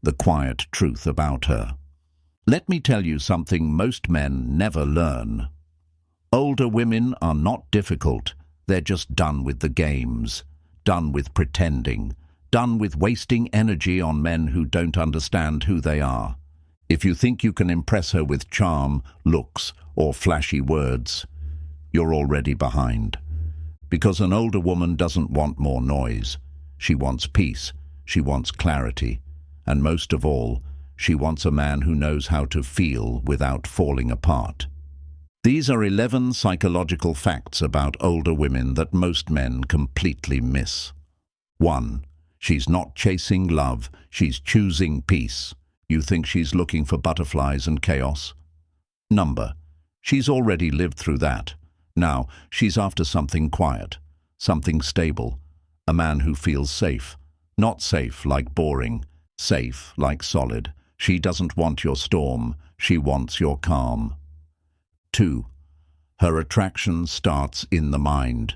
the quiet truth about her. Let me tell you something most men never learn. Older women are not difficult, they're just done with the games, done with pretending, done with wasting energy on men who don't understand who they are. If you think you can impress her with charm, looks, or flashy words, you're already behind. Because an older woman doesn't want more noise. She wants peace, she wants clarity, and most of all, she wants a man who knows how to feel without falling apart. These are 11 psychological facts about older women that most men completely miss. 1. She's not chasing love, she's choosing peace. You think she's looking for butterflies and chaos? Number. She's already lived through that. Now, she's after something quiet, something stable, a man who feels safe. Not safe like boring, safe like solid. She doesn't want your storm, she wants your calm. 2. Her attraction starts in the mind.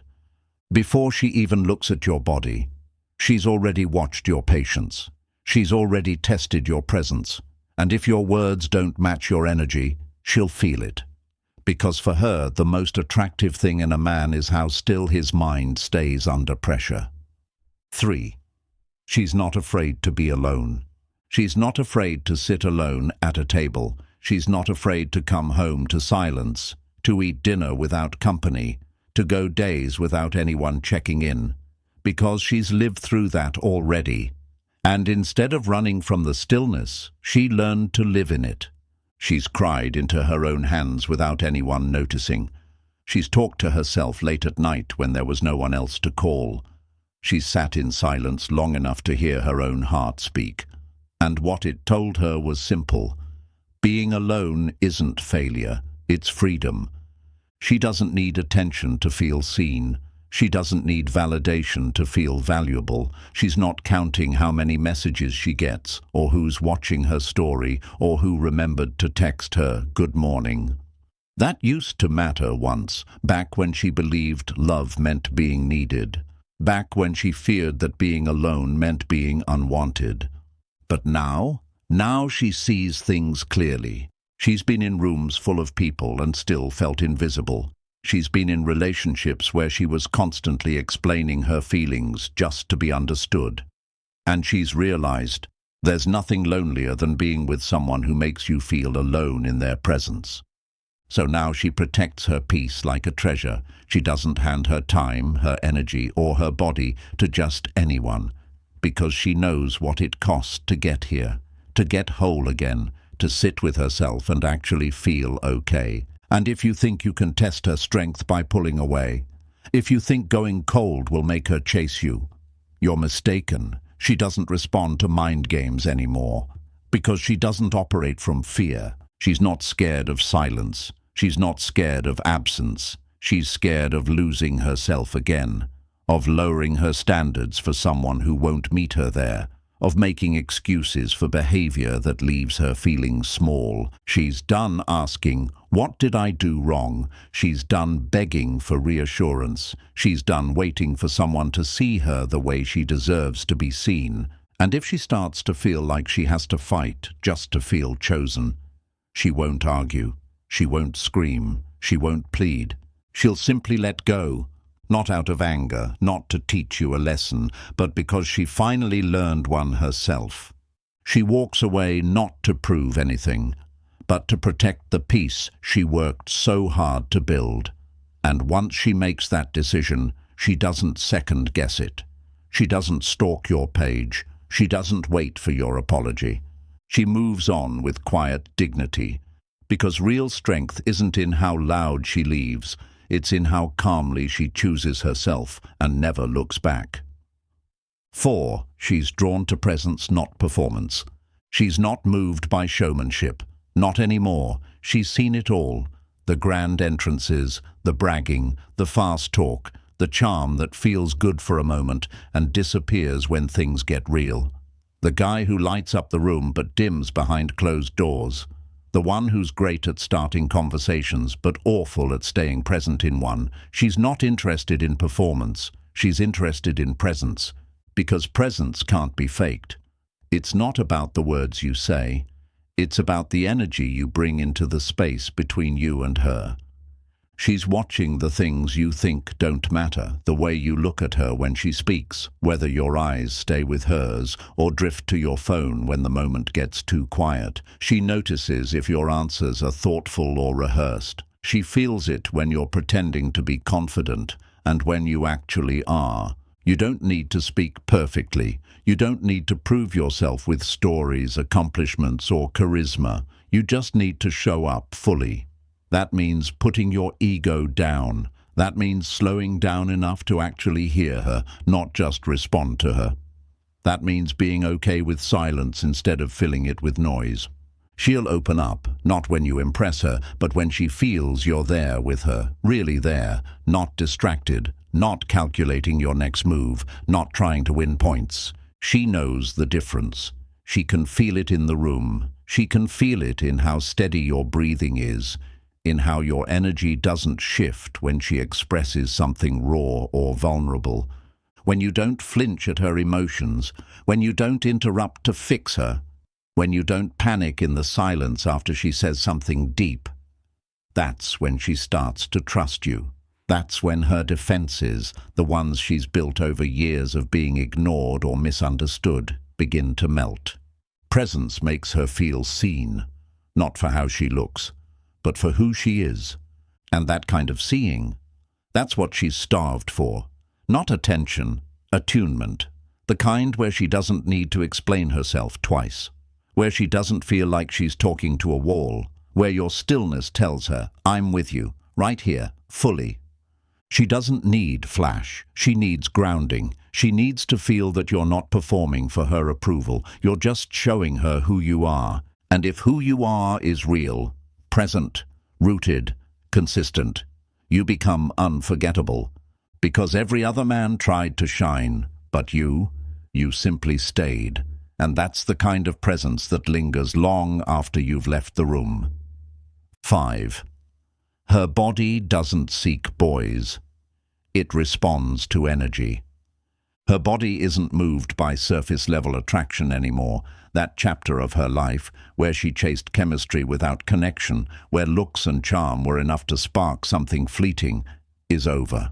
Before she even looks at your body, she's already watched your patience. She's already tested your presence. And if your words don't match your energy, she'll feel it. Because for her, the most attractive thing in a man is how still his mind stays under pressure. 3. She's not afraid to be alone. She's not afraid to sit alone at a table. She's not afraid to come home to silence, to eat dinner without company, to go days without anyone checking in. Because she's lived through that already. And instead of running from the stillness, she learned to live in it. She's cried into her own hands without anyone noticing. She's talked to herself late at night when there was no one else to call. She's sat in silence long enough to hear her own heart speak. And what it told her was simple. Being alone isn't failure, it's freedom. She doesn't need attention to feel seen. She doesn't need validation to feel valuable. She's not counting how many messages she gets, or who's watching her story, or who remembered to text her good morning. That used to matter once, back when she believed love meant being needed, back when she feared that being alone meant being unwanted. But now she sees things clearly. She's been in rooms full of people and still felt invisible. She's been in relationships where she was constantly explaining her feelings just to be understood. And she's realized there's nothing lonelier than being with someone who makes you feel alone in their presence. So now she protects her peace like a treasure. She doesn't hand her time, her energy, or her body to just anyone, because she knows what it costs to get here, to get whole again, to sit with herself and actually feel okay. And if you think you can test her strength by pulling away, if you think going cold will make her chase you, you're mistaken. She doesn't respond to mind games anymore, because she doesn't operate from fear. She's not scared of silence. She's not scared of absence. She's scared of losing herself again, of lowering her standards for someone who won't meet her there, of making excuses for behavior that leaves her feeling small. She's done asking, "What did I do wrong?" She's done begging for reassurance. She's done waiting for someone to see her the way she deserves to be seen. And if she starts to feel like she has to fight just to feel chosen, she won't argue. She won't scream. She won't plead. She'll simply let go. Not out of anger, not to teach you a lesson, but because she finally learned one herself. She walks away not to prove anything, but to protect the peace she worked so hard to build. And once she makes that decision, she doesn't second-guess it. She doesn't stalk your page. She doesn't wait for your apology. She moves on with quiet dignity, because real strength isn't in how loud she leaves. It's in how calmly she chooses herself and never looks back. 4. She's drawn to presence, not performance. She's not moved by showmanship. Not anymore. She's seen it all. The grand entrances, the bragging, the fast talk, the charm that feels good for a moment and disappears when things get real. The guy who lights up the room but dims behind closed doors. The one who's great at starting conversations but awful at staying present in one. She's not interested in performance. She's interested in presence, because presence can't be faked. It's not about the words you say. It's about the energy you bring into the space between you and her. She's watching the things you think don't matter, the way you look at her when she speaks, whether your eyes stay with hers or drift to your phone when the moment gets too quiet. She notices if your answers are thoughtful or rehearsed. She feels it when you're pretending to be confident and when you actually are. You don't need to speak perfectly. You don't need to prove yourself with stories, accomplishments, or charisma. You just need to show up fully. That means putting your ego down. That means slowing down enough to actually hear her, not just respond to her. That means being okay with silence instead of filling it with noise. She'll open up, not when you impress her, but when she feels you're there with her, really there, not distracted, not calculating your next move, not trying to win points. She knows the difference. She can feel it in the room. She can feel it in how steady your breathing is, in how your energy doesn't shift when she expresses something raw or vulnerable, when you don't flinch at her emotions, when you don't interrupt to fix her, when you don't panic in the silence after she says something deep. That's when she starts to trust you. That's when her defenses, the ones she's built over years of being ignored or misunderstood, begin to melt. Presence makes her feel seen, not for how she looks, but for who she is. And that kind of seeing, that's what she's starved for. Not attention, attunement. The kind where she doesn't need to explain herself twice. Where she doesn't feel like she's talking to a wall. Where your stillness tells her, I'm with you, right here, fully. She doesn't need flash. She needs grounding. She needs to feel that you're not performing for her approval. You're just showing her who you are. And if who you are is real, present, rooted, consistent, you become unforgettable. Because every other man tried to shine, but you simply stayed. And that's the kind of presence that lingers long after you've left the room. 5. Her body doesn't seek boys. It responds to energy. Her body isn't moved by surface-level attraction anymore. That chapter of her life, where she chased chemistry without connection, where looks and charm were enough to spark something fleeting, is over.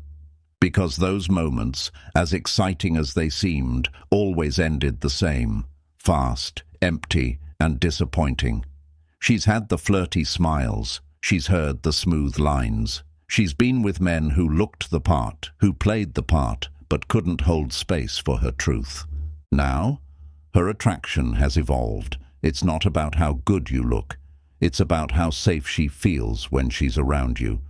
Because those moments, as exciting as they seemed, always ended the same. Fast, empty, and disappointing. She's had the flirty smiles. She's heard the smooth lines. She's been with men who looked the part, who played the part, but couldn't hold space for her truth. Now, her attraction has evolved. It's not about how good you look. It's about how safe she feels when she's around you.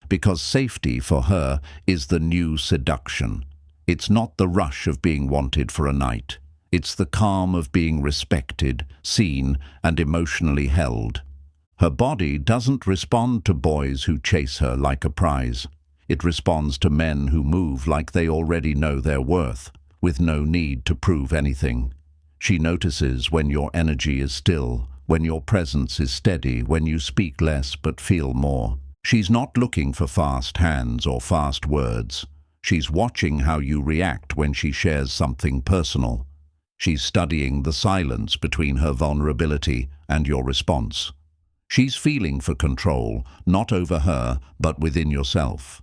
Because safety for her is the new seduction. It's not the rush of being wanted for a night. It's the calm of being respected, seen, and emotionally held. Her body doesn't respond to boys who chase her like a prize. It responds to men who move like they already know their worth, with no need to prove anything. She notices when your energy is still, when your presence is steady, when you speak less but feel more. She's not looking for fast hands or fast words. She's watching how you react when she shares something personal. She's studying the silence between her vulnerability and your response. She's feeling for control, not over her, but within yourself.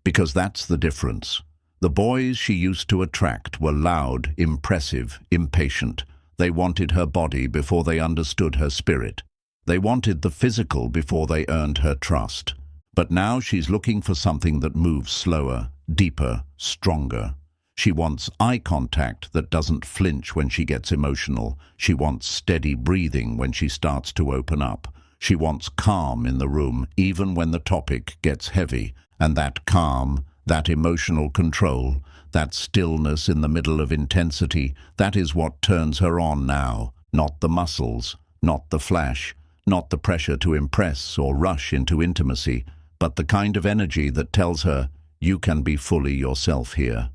Because that's the difference. The boys she used to attract were loud, impressive, impatient. They wanted her body before they understood her spirit. They wanted the physical before they earned her trust. But now she's looking for something that moves slower, deeper, stronger. She wants eye contact that doesn't flinch when she gets emotional. She wants steady breathing when she starts to open up. She wants calm in the room, even when the topic gets heavy. And that calm, that emotional control, that stillness in the middle of intensity, that is what turns her on now. Not the muscles, not the flash, not the pressure to impress or rush into intimacy, but the kind of energy that tells her, you can be fully yourself here.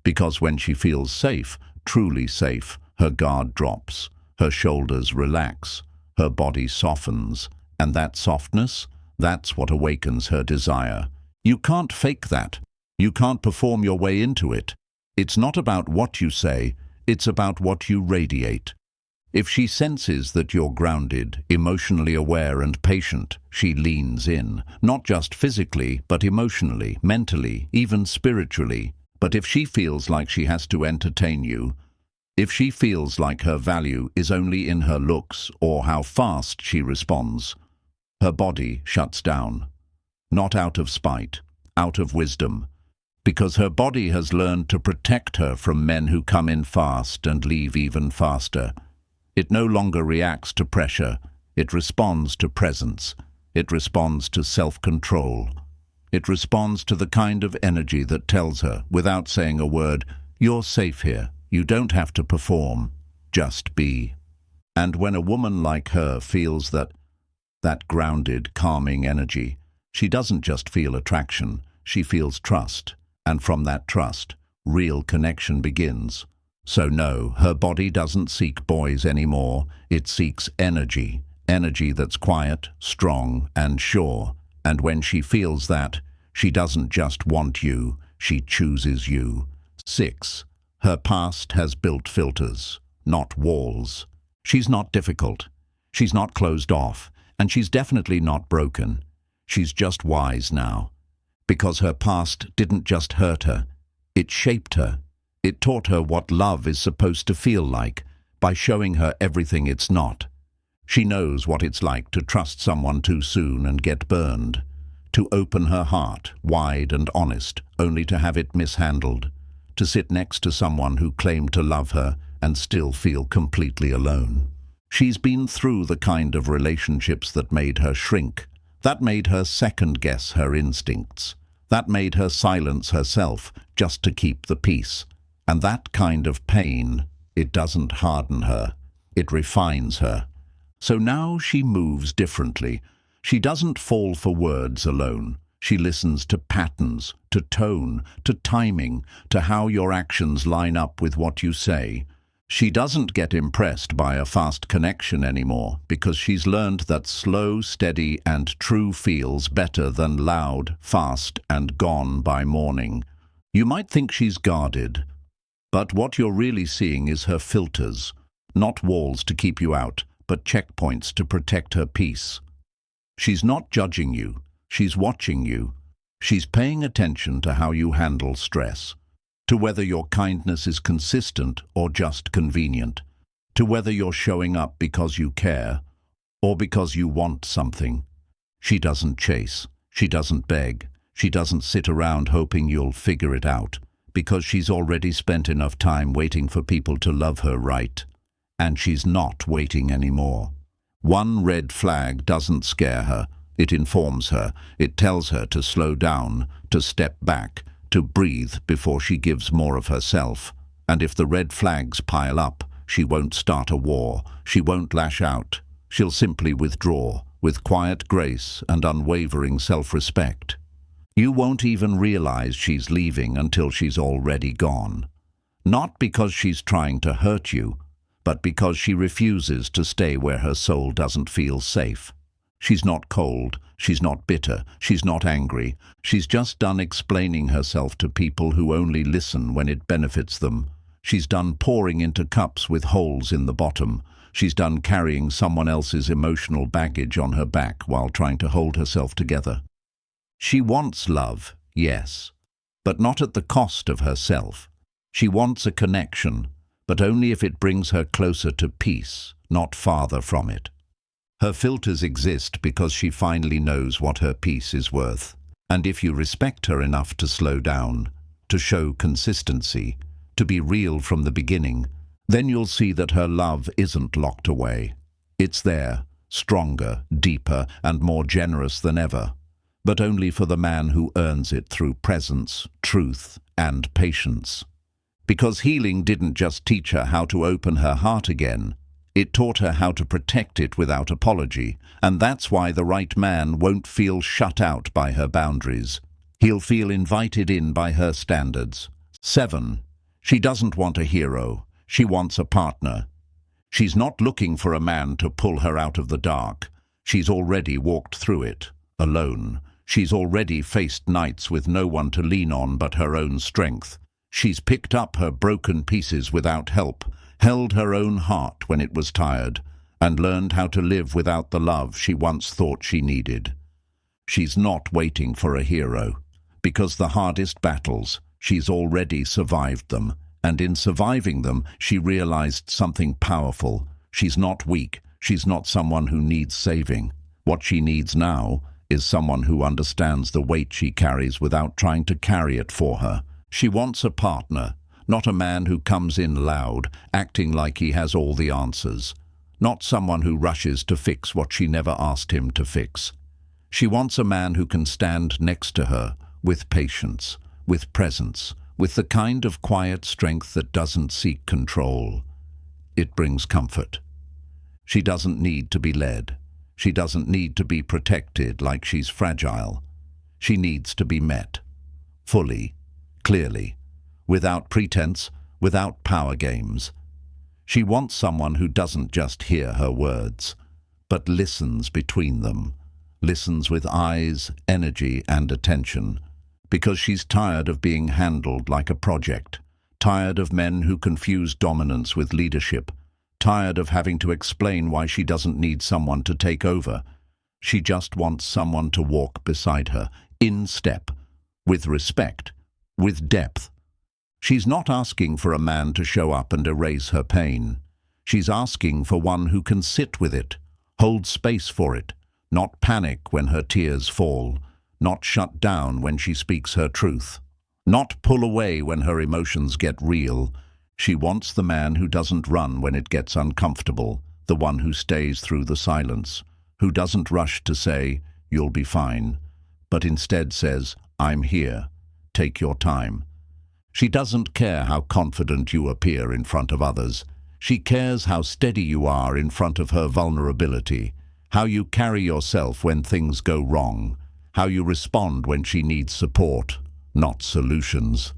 Because when she feels safe, truly safe, her guard drops, her shoulders relax, her body softens, and that softness, that's what awakens her desire. You can't fake that. You can't perform your way into it. It's not about what you say, it's about what you radiate. If she senses that you're grounded, emotionally aware and patient, she leans in, not just physically, but emotionally, mentally, even spiritually. But if she feels like she has to entertain you, if she feels like her value is only in her looks or how fast she responds, her body shuts down. Not out of spite, out of wisdom, because her body has learned to protect her from men who come in fast and leave even faster. It no longer reacts to pressure, it responds to presence, it responds to self-control. It responds to the kind of energy that tells her, without saying a word, "You're safe here, you don't have to perform, just be." And when a woman like her feels that grounded, calming energy, she doesn't just feel attraction, she feels trust. And from that trust, real connection begins. So no, her body doesn't seek boys anymore. It seeks energy. Energy that's quiet, strong, and sure. And when she feels that, she doesn't just want you, she chooses you. 6. Her past has built filters, not walls. She's not difficult. She's not closed off. And she's definitely not broken. She's just wise now. Because her past didn't just hurt her. It shaped her. It taught her what love is supposed to feel like by showing her everything it's not. She knows what it's like to trust someone too soon and get burned, to open her heart, wide and honest, only to have it mishandled, to sit next to someone who claimed to love her and still feel completely alone. She's been through the kind of relationships that made her shrink, that made her second-guess her instincts, that made her silence herself just to keep the peace. And that kind of pain, it doesn't harden her, it refines her. So now she moves differently. She doesn't fall for words alone. She listens to patterns, to tone, to timing, to how your actions line up with what you say. She doesn't get impressed by a fast connection anymore because she's learned that slow, steady, and true feels better than loud, fast, and gone by morning. You might think she's guarded, but what you're really seeing is her filters, not walls to keep you out, but checkpoints to protect her peace. She's not judging you, she's watching you. She's paying attention to how you handle stress, to whether your kindness is consistent or just convenient, to whether you're showing up because you care or because you want something. She doesn't chase, she doesn't beg, she doesn't sit around hoping you'll figure it out, because she's already spent enough time waiting for people to love her right. And she's not waiting anymore. One red flag doesn't scare her. It informs her. It tells her to slow down, to step back, to breathe before she gives more of herself. And if the red flags pile up, she won't start a war. She won't lash out. She'll simply withdraw, with quiet grace and unwavering self-respect. You won't even realize she's leaving until she's already gone. Not because she's trying to hurt you, but because she refuses to stay where her soul doesn't feel safe. She's not cold, she's not bitter, she's not angry. She's just done explaining herself to people who only listen when it benefits them. She's done pouring into cups with holes in the bottom. She's done carrying someone else's emotional baggage on her back while trying to hold herself together. She wants love, yes, but not at the cost of herself. She wants a connection, but only if it brings her closer to peace, not farther from it. Her filters exist because she finally knows what her peace is worth. And if you respect her enough to slow down, to show consistency, to be real from the beginning, then you'll see that her love isn't locked away. It's there, stronger, deeper, and more generous than ever. But only for the man who earns it through presence, truth, and patience. Because healing didn't just teach her how to open her heart again, it taught her how to protect it without apology, and that's why the right man won't feel shut out by her boundaries. He'll feel invited in by her standards. 7. She doesn't want a hero, she wants a partner. She's not looking for a man to pull her out of the dark. She's already walked through it, alone. She's already faced nights with no one to lean on but her own strength. She's picked up her broken pieces without help, held her own heart when it was tired, and learned how to live without the love she once thought she needed. She's not waiting for a hero, because the hardest battles, she's already survived them, and in surviving them, she realized something powerful. She's not weak, she's not someone who needs saving. What she needs now is someone who understands the weight she carries without trying to carry it for her. She wants a partner, not a man who comes in loud, acting like he has all the answers. Not someone who rushes to fix what she never asked him to fix. She wants a man who can stand next to her, with patience, with presence, with the kind of quiet strength that doesn't seek control. It brings comfort. She doesn't need to be led. She doesn't need to be protected like she's fragile. She needs to be met. Fully, clearly, without pretense, without power games. She wants someone who doesn't just hear her words, but listens between them, listens with eyes, energy, and attention, because she's tired of being handled like a project, tired of men who confuse dominance with leadership, tired of having to explain why she doesn't need someone to take over. She just wants someone to walk beside her, in step, with respect, with depth. She's not asking for a man to show up and erase her pain. She's asking for one who can sit with it, hold space for it, not panic when her tears fall, not shut down when she speaks her truth, not pull away when her emotions get real. She wants the man who doesn't run when it gets uncomfortable, the one who stays through the silence, who doesn't rush to say, "You'll be fine," but instead says, "I'm here. Take your time." She doesn't care how confident you appear in front of others. She cares how steady you are in front of her vulnerability, how you carry yourself when things go wrong, how you respond when she needs support, not solutions.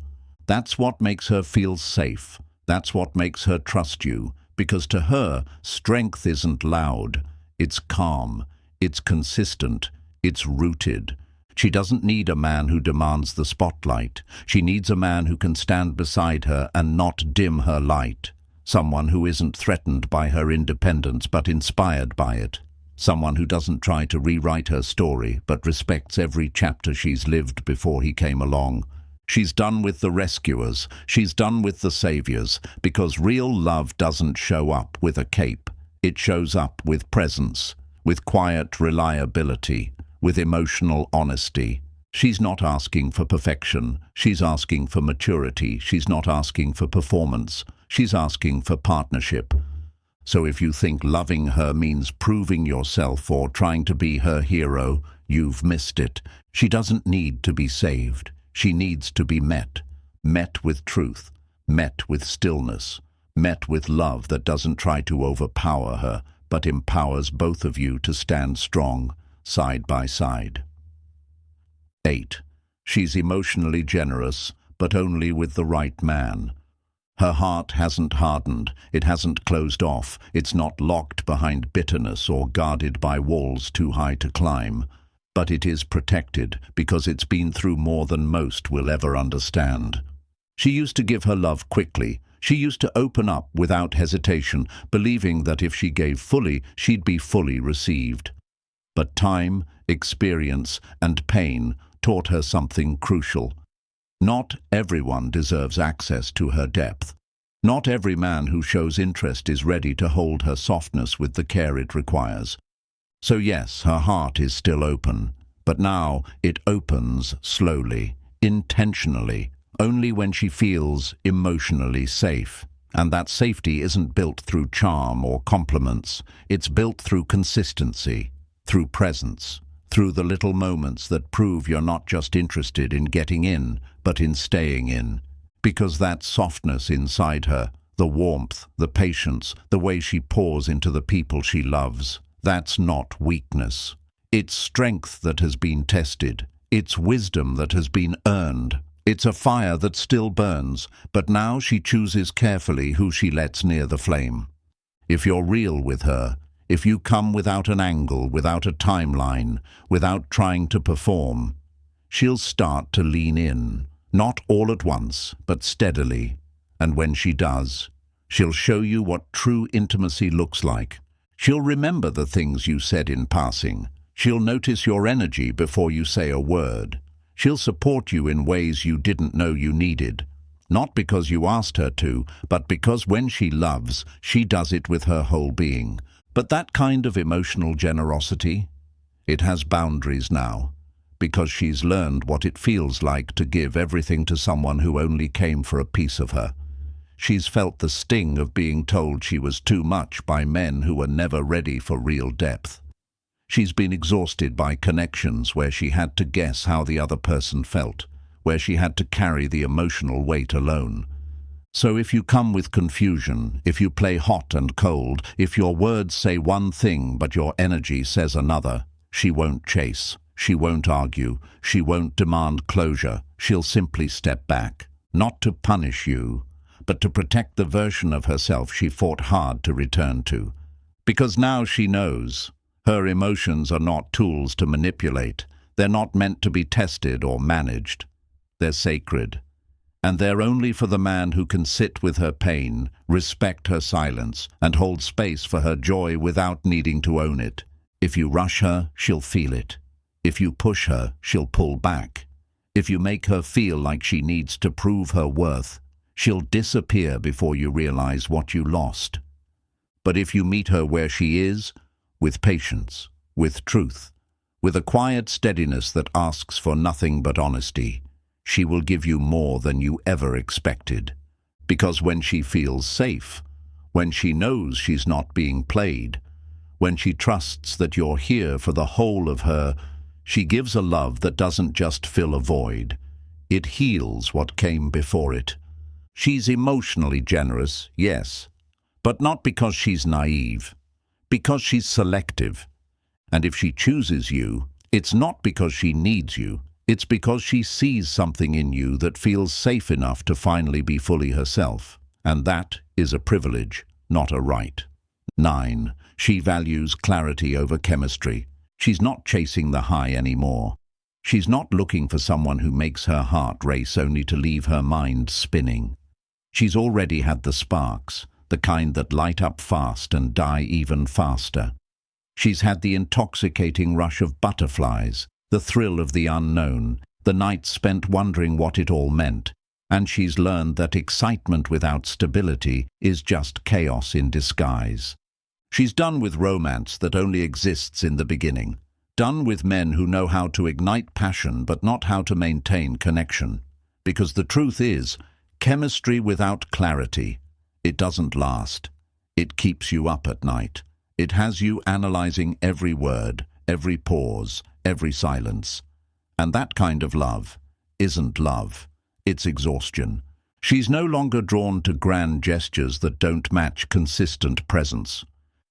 That's what makes her feel safe. That's what makes her trust you, because to her, strength isn't loud. It's calm, it's consistent, it's rooted. She doesn't need a man who demands the spotlight. She needs a man who can stand beside her and not dim her light. Someone who isn't threatened by her independence but inspired by it. Someone who doesn't try to rewrite her story but respects every chapter she's lived before he came along. She's done with the rescuers. She's done with the saviors, because real love doesn't show up with a cape. It shows up with presence, with quiet reliability, with emotional honesty. She's not asking for perfection. She's asking for maturity. She's not asking for performance. She's asking for partnership. So if you think loving her means proving yourself or trying to be her hero, you've missed it. She doesn't need to be saved. She needs to be met. Met with truth. Met with stillness. Met with love that doesn't try to overpower her, but empowers both of you to stand strong, side by side. 8. She's emotionally generous, but only with the right man. Her heart hasn't hardened, it hasn't closed off, it's not locked behind bitterness or guarded by walls too high to climb. But it is protected because it's been through more than most will ever understand. She used to give her love quickly. She used to open up without hesitation, believing that if she gave fully, she'd be fully received. But time, experience, and pain taught her something crucial. Not everyone deserves access to her depth. Not every man who shows interest is ready to hold her softness with the care it requires. So yes, her heart is still open, but now it opens slowly, intentionally, only when she feels emotionally safe. And that safety isn't built through charm or compliments. It's built through consistency, through presence, through the little moments that prove you're not just interested in getting in, but in staying in. Because that softness inside her, the warmth, the patience, the way she pours into the people she loves, that's not weakness. It's strength that has been tested. It's wisdom that has been earned. It's a fire that still burns, but now she chooses carefully who she lets near the flame. If you're real with her, if you come without an angle, without a timeline, without trying to perform, she'll start to lean in, not all at once, but steadily. And when she does, She'll show you what true intimacy looks like. She'll remember the things you said in passing. She'll notice your energy before you say a word. She'll support you in ways you didn't know you needed. Not because you asked her to, but because when she loves, she does it with her whole being. But that kind of emotional generosity, it has boundaries now, because she's learned what it feels like to give everything to someone who only came for a piece of her. She's felt the sting of being told she was too much by men who were never ready for real depth. She's been exhausted by connections where she had to guess how the other person felt, where she had to carry the emotional weight alone. So if you come with confusion, if you play hot and cold, if your words say one thing but your energy says another, she won't chase, she won't argue, she won't demand closure. She'll simply step back, not to punish you, but to protect the version of herself she fought hard to return to. Because now she knows her emotions are not tools to manipulate. They're not meant to be tested or managed. They're sacred. And they're only for the man who can sit with her pain, respect her silence, and hold space for her joy without needing to own it. If you rush her, she'll feel it. If you push her, she'll pull back. If you make her feel like she needs to prove her worth, she'll disappear before you realize what you lost. But if you meet her where she is, with patience, with truth, with a quiet steadiness that asks for nothing but honesty, she will give you more than you ever expected. Because when she feels safe, when she knows she's not being played, when she trusts that you're here for the whole of her, she gives a love that doesn't just fill a void. It heals what came before it. She's emotionally generous, yes, but not because she's naive, because she's selective. And if she chooses you, it's not because she needs you. It's because she sees something in you that feels safe enough to finally be fully herself. And that is a privilege, not a right. 9. She values clarity over chemistry. She's not chasing the high anymore. She's not looking for someone who makes her heart race only to leave her mind spinning. She's already had the sparks, the kind that light up fast and die even faster. She's had the intoxicating rush of butterflies, the thrill of the unknown, the nights spent wondering what it all meant, and she's learned that excitement without stability is just chaos in disguise. She's done with romance that only exists in the beginning, done with men who know how to ignite passion but not how to maintain connection. Because the truth is, chemistry without clarity, it doesn't last. It keeps you up at night. It has you analyzing every word, every pause, every silence. And that kind of love isn't love. It's exhaustion. She's no longer drawn to grand gestures that don't match consistent presence.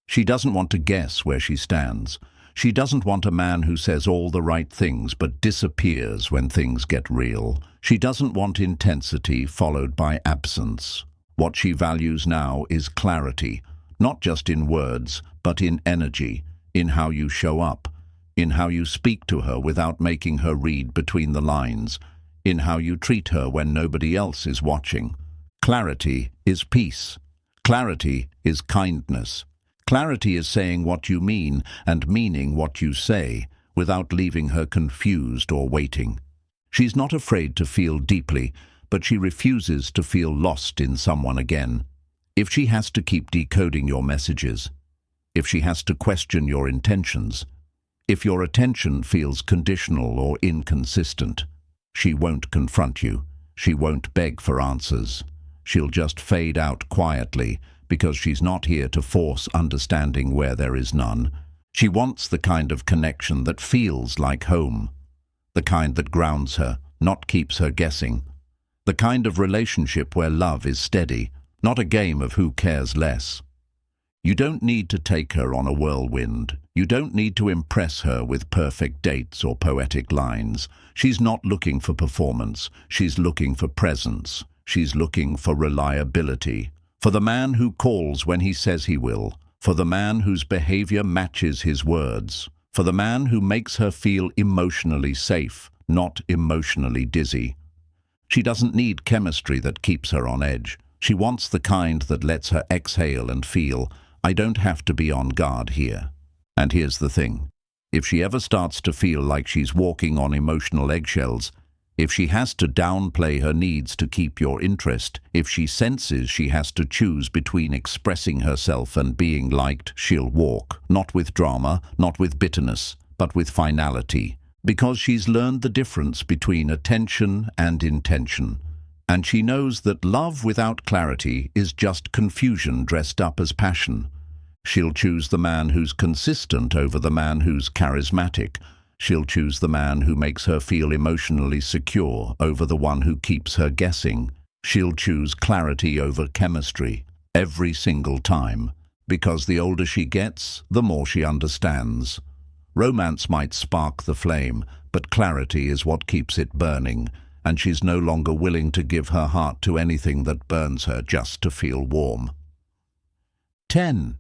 She doesn't want to guess where she stands. She doesn't want a man who says all the right things but disappears when things get real. She doesn't want intensity followed by absence. What she values now is clarity, not just in words, but in energy, in how you show up, in how you speak to her without making her read between the lines, in how you treat her when nobody else is watching. Clarity is peace. Clarity is kindness. Clarity is saying what you mean and meaning what you say without leaving her confused or waiting. She's not afraid to feel deeply, but she refuses to feel lost in someone again. If she has to keep decoding your messages, if she has to question your intentions, if your attention feels conditional or inconsistent, she won't confront you. She won't beg for answers. She'll just fade out quietly because she's not here to force understanding where there is none. She wants the kind of connection that feels like home, the kind that grounds her, not keeps her guessing, the kind of relationship where love is steady, not a game of who cares less. You don't need to take her on a whirlwind. You don't need to impress her with perfect dates or poetic lines. She's not looking for performance. She's looking for presence. She's looking for reliability. For the man who calls when he says he will. For the man whose behavior matches his words. For the man who makes her feel emotionally safe, not emotionally dizzy. She doesn't need chemistry that keeps her on edge. She wants the kind that lets her exhale and feel, I don't have to be on guard here. And here's the thing. If she ever starts to feel like she's walking on emotional eggshells, if she has to downplay her needs to keep your interest, if she senses she has to choose between expressing herself and being liked, she'll walk, not with drama, not with bitterness, but with finality, because she's learned the difference between attention and intention. And she knows that love without clarity is just confusion dressed up as passion. She'll choose the man who's consistent over the man who's charismatic. She'll choose the man who makes her feel emotionally secure over the one who keeps her guessing. She'll choose clarity over chemistry every single time, because the older she gets, the more she understands. Romance might spark the flame, but clarity is what keeps it burning, and she's no longer willing to give her heart to anything that burns her just to feel warm. 10.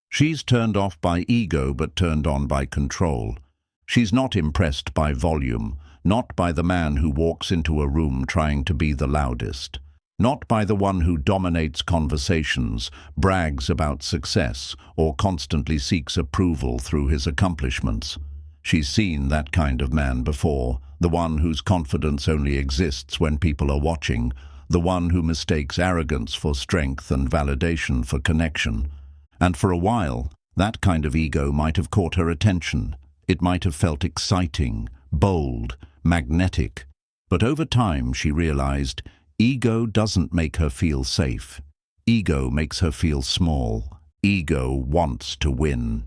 She's turned off by ego but turned on by control. She's not impressed by volume, not by the man who walks into a room trying to be the loudest, not by the one who dominates conversations, brags about success, or constantly seeks approval through his accomplishments. She's seen that kind of man before, the one whose confidence only exists when people are watching, the one who mistakes arrogance for strength and validation for connection. And for a while, that kind of ego might have caught her attention. It might have felt exciting, bold, magnetic. But over time she realized ego doesn't make her feel safe. Ego makes her feel small. Ego wants to win.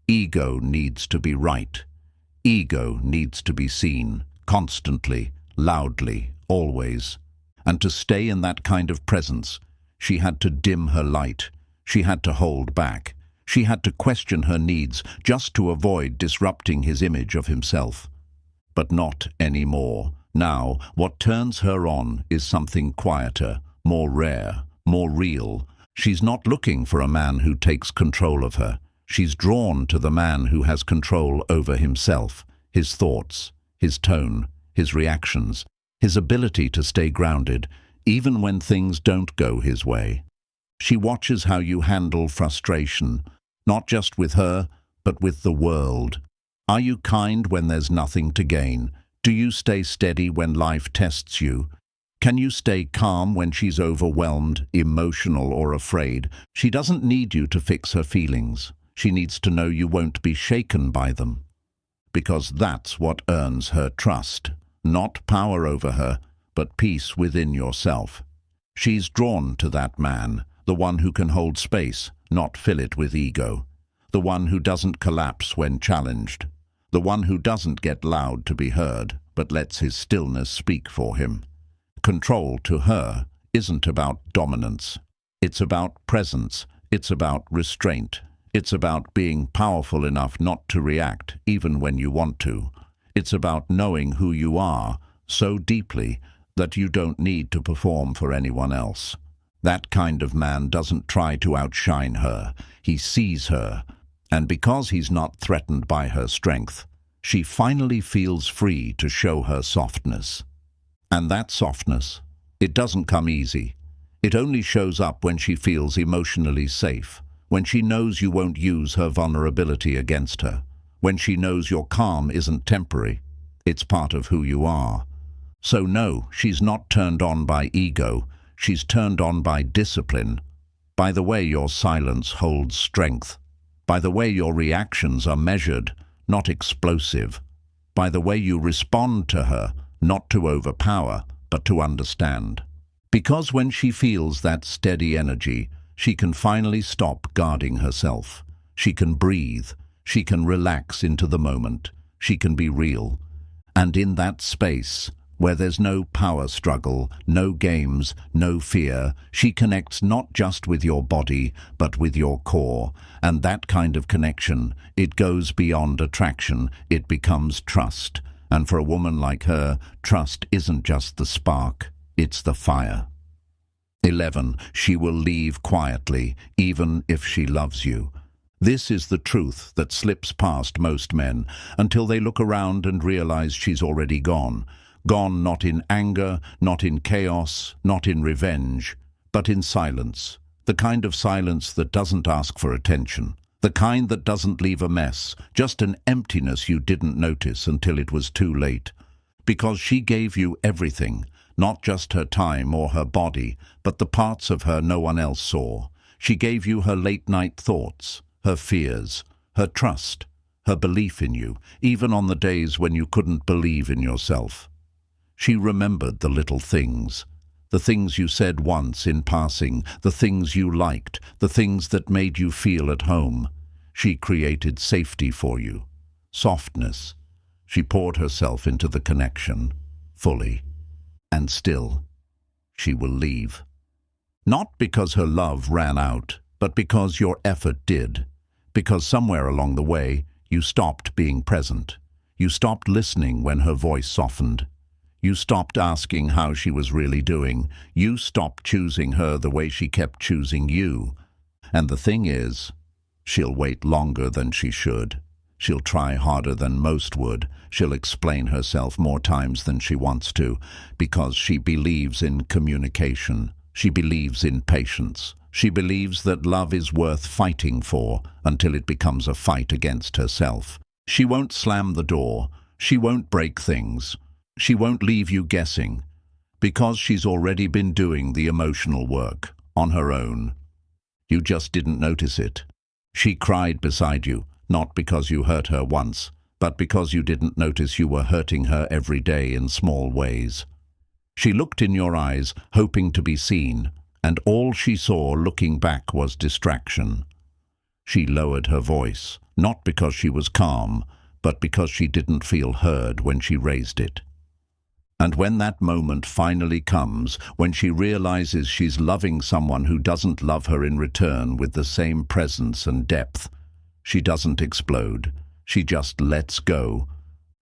Ego needs to be right. Ego needs to be seen, constantly, loudly, always. And to stay in that kind of presence, she had to dim her light. She had to hold back. She had to question her needs just to avoid disrupting his image of himself. But not anymore. Now, what turns her on is something quieter, more rare, more real. She's not looking for a man who takes control of her. She's drawn to the man who has control over himself, his thoughts, his tone, his reactions, his ability to stay grounded, even when things don't go his way. She watches how you handle frustration, not just with her, but with the world. Are you kind when there's nothing to gain? Do you stay steady when life tests you? Can you stay calm when she's overwhelmed, emotional, or afraid? She doesn't need you to fix her feelings. She needs to know you won't be shaken by them. Because that's what earns her trust. Not power over her, but peace within yourself. She's drawn to that man, the one who can hold space, not fill it with ego. The one who doesn't collapse when challenged. The one who doesn't get loud to be heard, but lets his stillness speak for him. Control to her isn't about dominance. It's about presence. It's about restraint. It's about being powerful enough not to react, even when you want to. It's about knowing who you are so deeply that you don't need to perform for anyone else. That kind of man doesn't try to outshine her. He sees her. And because he's not threatened by her strength, she finally feels free to show her softness. And that softness, it doesn't come easy. It only shows up when she feels emotionally safe, when she knows you won't use her vulnerability against her, when she knows your calm isn't temporary. It's part of who you are. So no, she's not turned on by ego. She's turned on by discipline, by the way your silence holds strength, by the way your reactions are measured, not explosive, by the way you respond to her, not to overpower, but to understand. Because when she feels that steady energy, she can finally stop guarding herself. She can breathe. She can relax into the moment. She can be real. And in that space, where there's no power struggle, no games, no fear, she connects not just with your body, but with your core. And that kind of connection, it goes beyond attraction, it becomes trust. And for a woman like her, trust isn't just the spark, it's the fire. 11. She will leave quietly, even if she loves you. This is the truth that slips past most men, until they look around and realize she's already gone. Gone not in anger, not in chaos, not in revenge, but in silence, the kind of silence that doesn't ask for attention, the kind that doesn't leave a mess, just an emptiness you didn't notice until it was too late. Because she gave you everything, not just her time or her body, but the parts of her no one else saw. She gave you her late-night thoughts, her fears, her trust, her belief in you, even on the days when you couldn't believe in yourself. She remembered the little things, the things you said once in passing, the things you liked, the things that made you feel at home. She created safety for you, softness. She poured herself into the connection, fully. And still, she will leave. Not because her love ran out, but because your effort did. Because somewhere along the way, you stopped being present. You stopped listening when her voice softened. You stopped asking how she was really doing. You stopped choosing her the way she kept choosing you. And the thing is, she'll wait longer than she should. She'll try harder than most would. She'll explain herself more times than she wants to, because she believes in communication. She believes in patience. She believes that love is worth fighting for until it becomes a fight against herself. She won't slam the door. She won't break things. She won't leave you guessing, because she's already been doing the emotional work on her own. You just didn't notice it. She cried beside you, not because you hurt her once, but because you didn't notice you were hurting her every day in small ways. She looked in your eyes, hoping to be seen, and all she saw looking back was distraction. She lowered her voice, not because she was calm, but because she didn't feel heard when she raised it. And when that moment finally comes, when she realizes she's loving someone who doesn't love her in return with the same presence and depth, she doesn't explode. She just lets go,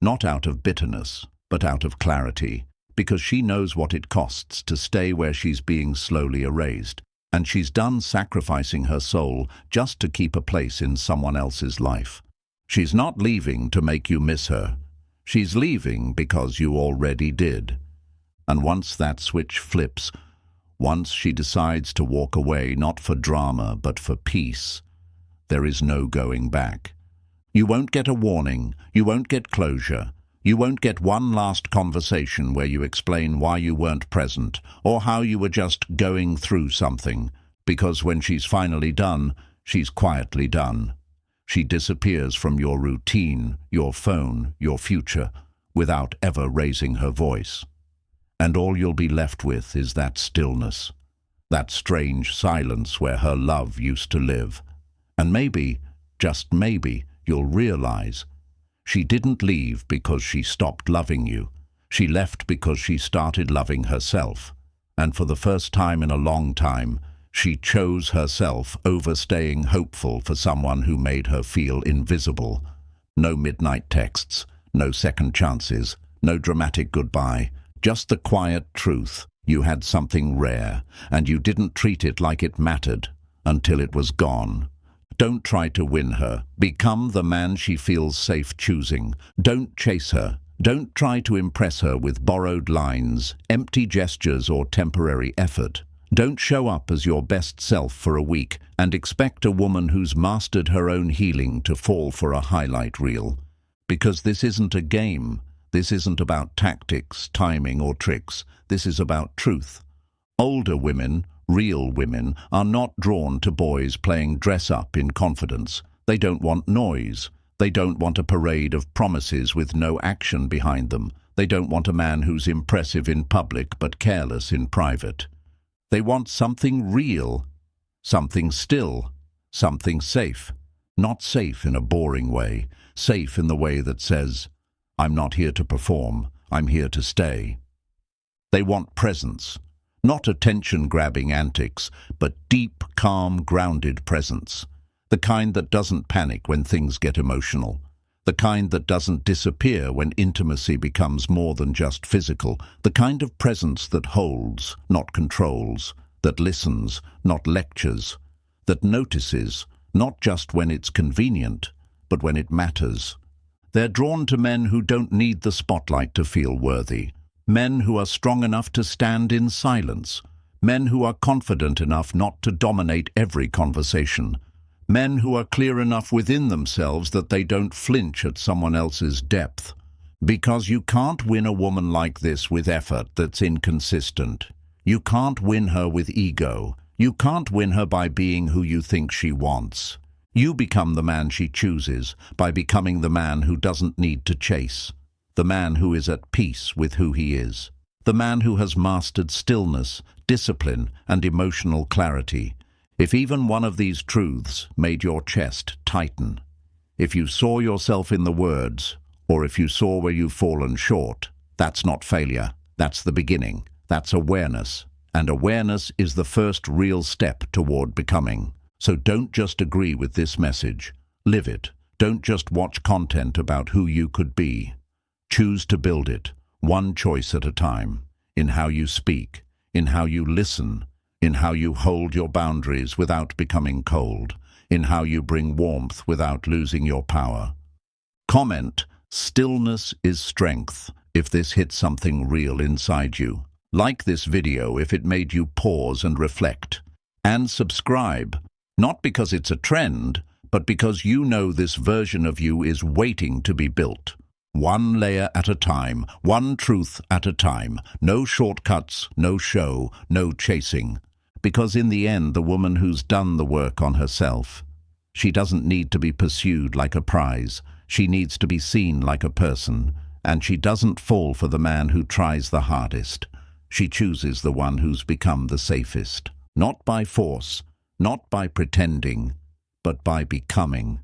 not out of bitterness, but out of clarity, because she knows what it costs to stay where she's being slowly erased, and she's done sacrificing her soul just to keep a place in someone else's life. She's not leaving to make you miss her. She's leaving because you already did. And once that switch flips, once she decides to walk away not for drama but for peace, there is no going back. You won't get a warning, you won't get closure, you won't get one last conversation where you explain why you weren't present or how you were just going through something, because when she's finally done, she's quietly done. She disappears from your routine, your phone, your future, without ever raising her voice. And all you'll be left with is that stillness, that strange silence where her love used to live. And maybe, just maybe, you'll realize she didn't leave because she stopped loving you. She left because she started loving herself. And for the first time in a long time, she chose herself over staying hopeful for someone who made her feel invisible. No midnight texts, no second chances, no dramatic goodbye, just the quiet truth. You had something rare, and you didn't treat it like it mattered until it was gone. Don't try to win her. Become the man she feels safe choosing. Don't chase her. Don't try to impress her with borrowed lines, empty gestures, or temporary effort. Don't show up as your best self for a week and expect a woman who's mastered her own healing to fall for a highlight reel. Because this isn't a game. This isn't about tactics, timing, or tricks. This is about truth. Older women, real women, are not drawn to boys playing dress-up in confidence. They don't want noise. They don't want a parade of promises with no action behind them. They don't want a man who's impressive in public but careless in private. They want something real, something still, something safe. Not safe in a boring way, safe in the way that says, I'm not here to perform, I'm here to stay. They want presence, not attention-grabbing antics, but deep, calm, grounded presence. The kind that doesn't panic when things get emotional. The kind that doesn't disappear when intimacy becomes more than just physical. The kind of presence that holds, not controls. That listens, not lectures. That notices, not just when it's convenient, but when it matters. They're drawn to men who don't need the spotlight to feel worthy. Men who are strong enough to stand in silence. Men who are confident enough not to dominate every conversation. Men who are clear enough within themselves that they don't flinch at someone else's depth. Because you can't win a woman like this with effort that's inconsistent. You can't win her with ego. You can't win her by being who you think she wants. You become the man she chooses by becoming the man who doesn't need to chase. The man who is at peace with who he is. The man who has mastered stillness, discipline, and emotional clarity. If even one of these truths made your chest tighten, if you saw yourself in the words, or if you saw where you've fallen short, that's not failure, that's the beginning, that's awareness. And awareness is the first real step toward becoming. So don't just agree with this message, live it. Don't just watch content about who you could be. Choose to build it, one choice at a time, in how you speak, in how you listen, in how you hold your boundaries without becoming cold, in how you bring warmth without losing your power. Comment, stillness is strength, if this hit something real inside you. Like this video if it made you pause and reflect. And subscribe, not because it's a trend, but because you know this version of you is waiting to be built. One layer at a time, one truth at a time. No shortcuts, no show, no chasing. Because in the end, the woman who's done the work on herself, she doesn't need to be pursued like a prize. She needs to be seen like a person. And she doesn't fall for the man who tries the hardest. She chooses the one who's become the safest. Not by force, not by pretending, but by becoming.